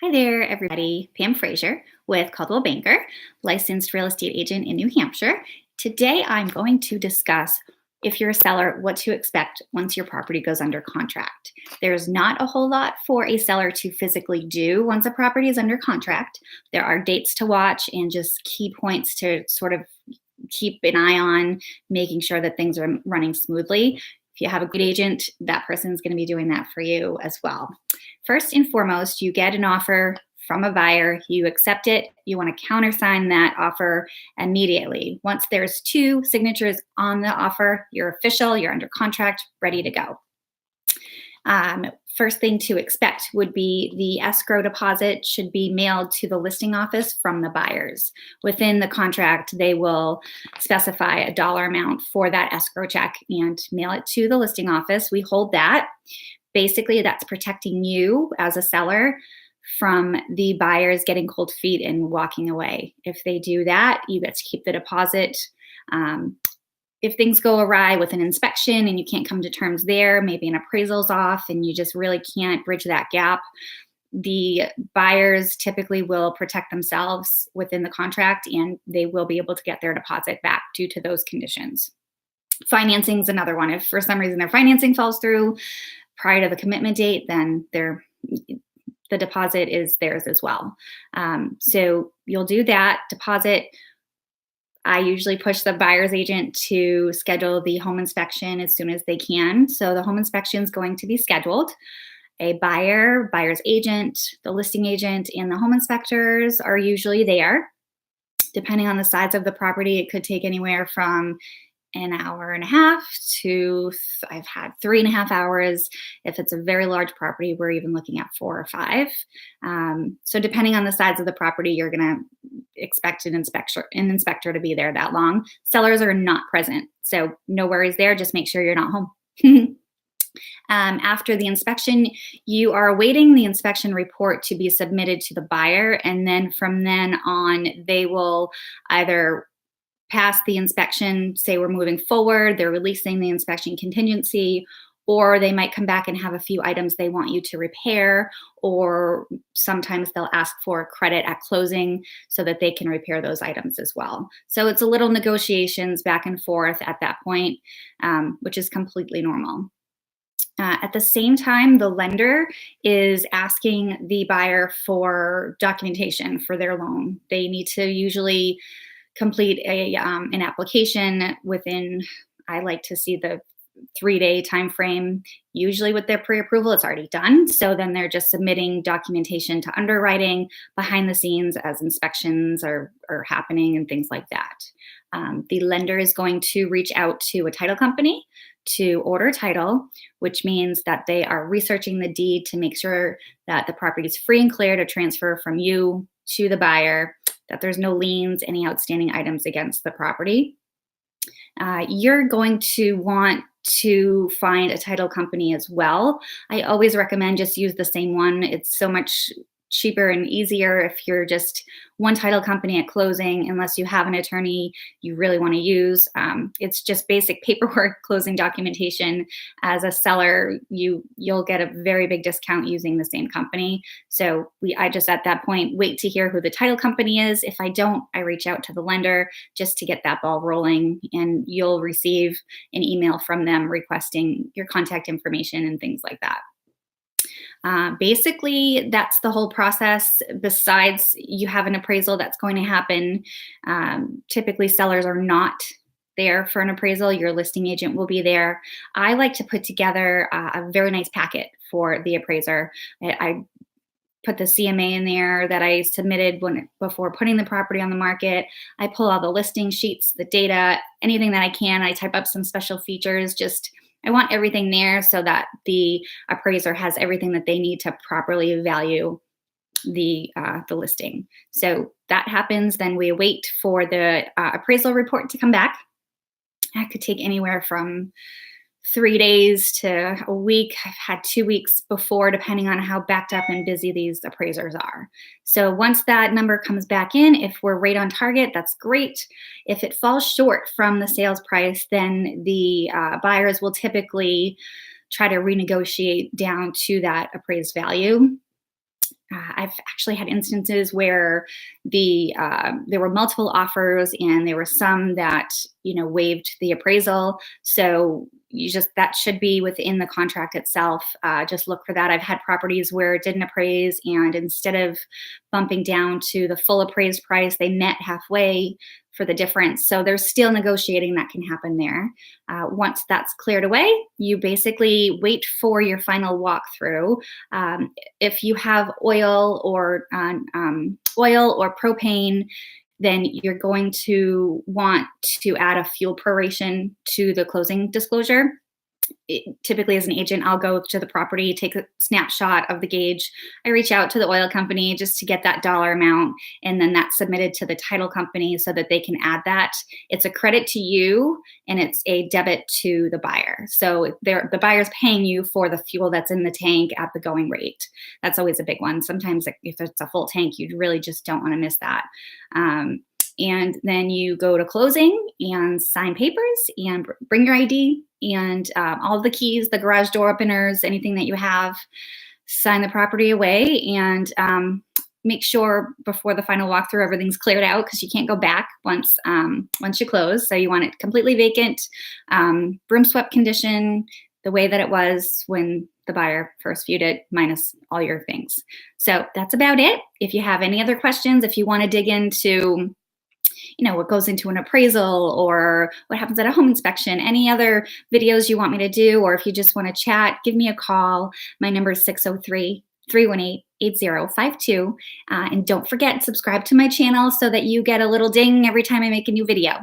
Hi there, everybody. Pam Frazier with Caldwell Banker, licensed real estate agent in New Hampshire. Today, I'm going to discuss, if you're a seller, what to expect once your property goes under contract. There's not a whole lot for a seller to physically do once a property is under contract. There are dates to watch and just key points to sort of keep an eye on, making sure that things are running smoothly. If you have a good agent, that person's going to be doing that for you as well. First and foremost, you get an offer from a buyer, you accept it, you want to countersign that offer immediately. Once there's two signatures on the offer, you're official, you're under contract, ready to go. First thing to expect would be the escrow deposit should be mailed to the listing office from the buyers. Within the contract, they will specify a dollar amount for that escrow check and mail it to the listing office. We hold that. Basically, that's protecting you as a seller from the buyers getting cold feet and walking away. If they do that, you get to keep the deposit. If things go awry with an inspection and you can't come to terms there, maybe an appraisal's off and you just really can't bridge that gap, the buyers typically will protect themselves within the contract and they will be able to get their deposit back due to those conditions. Financing is another one. If for some reason their financing falls through prior to the commitment date, then the deposit is theirs as well. So you'll do that deposit. I usually push the buyer's agent to schedule the home inspection as soon as they can. So the home inspection is going to be scheduled. A buyer, buyer's agent, the listing agent, and the home inspectors are usually there. Depending on the size of the property, it could take anywhere from an hour and a half to I've had 3.5 hours. If it's a very large property, we're even looking at 4 or 5. So depending on the size of the property, you're going to expect an inspector to be there that long. Sellers are not present, so no worries there. Just make sure you're not home. After the inspection, you are awaiting the inspection report to be submitted to the buyer, and then from then on, they will either pass the inspection, say we're moving forward, they're releasing the inspection contingency, or they might come back and have a few items they want you to repair, or sometimes they'll ask for credit at closing so that they can repair those items as well. So it's a little negotiations back and forth at that point, which is completely normal. At the same time, the lender is asking the buyer for documentation for their loan. They need to usually complete an application within, I like to see the 3-day time frame. Usually with their pre-approval, it's already done. So then they're just submitting documentation to underwriting behind the scenes as inspections are happening and things like that. The lender is going to reach out to a title company to order title, which means that they are researching the deed to make sure that the property is free and clear to transfer from you to the buyer, that there's no liens, any outstanding items against the property. You're going to want to find a title company as well. I always recommend just use the same one. It's so much cheaper and easier if you're just one title company at closing, unless you have an attorney you really want to use. It's just basic paperwork, closing documentation. As a seller, you'll get a very big discount using the same company. So I just at that point wait to hear who the title company is. If I don't, I reach out to the lender just to get that ball rolling, and you'll receive an email from them requesting your contact information and things like that. Basically, that's the whole process. Besides, you have an appraisal that's going to happen. Typically, sellers are not there for an appraisal. Your listing agent will be there. I like to put together a very nice packet for the appraiser. I put the CMA in there that I submitted before putting the property on the market. I pull all the listing sheets, the data, anything that I can. I type up some special features. I want everything there so that the appraiser has everything that they need to properly value the listing. So that happens. Then we wait for the appraisal report to come back. That could take anywhere from 3 days to a week. I've had 2 weeks before, depending on how backed up and busy these appraisers are. So once that number comes back in, if we're right on target, that's great. If it falls short from the sales price, then the buyers will typically try to renegotiate down to that appraised value. I've actually had instances where there were multiple offers, and there were some that waived the appraisal. So that should be within the contract itself. Just look for that. I've had properties where it didn't appraise, and instead of bumping down to the full appraised price, they met halfway for the difference. So there's still negotiating that can happen there. Once that's cleared away, you basically wait for your final walkthrough. If you have oil or propane, then you're going to want to add a fuel proration to the closing disclosure. Typically, as an agent, I'll go to the property, take a snapshot of the gauge. I reach out to the oil company just to get that dollar amount, and then that's submitted to the title company so that they can add that. It's a credit to you, and it's a debit to the buyer. So the buyer's paying you for the fuel that's in the tank at the going rate. That's always a big one. Sometimes if it's a full tank, you really just don't want to miss that. And then you go to closing and sign papers and bring your ID and all of the keys, the garage door openers, anything that you have. Sign the property away, and make sure before the final walkthrough everything's cleared out, because you can't go back once you close. So you want it completely vacant, broom swept condition, the way that it was when the buyer first viewed it, minus all your things. So that's about it. If you have any other questions, if you want to dig into what goes into an appraisal or what happens at a home inspection, any other videos you want me to do, or if you just want to chat, give me a call. My number is 603-318-8052. And don't forget, subscribe to my channel so that you get a little ding every time I make a new video.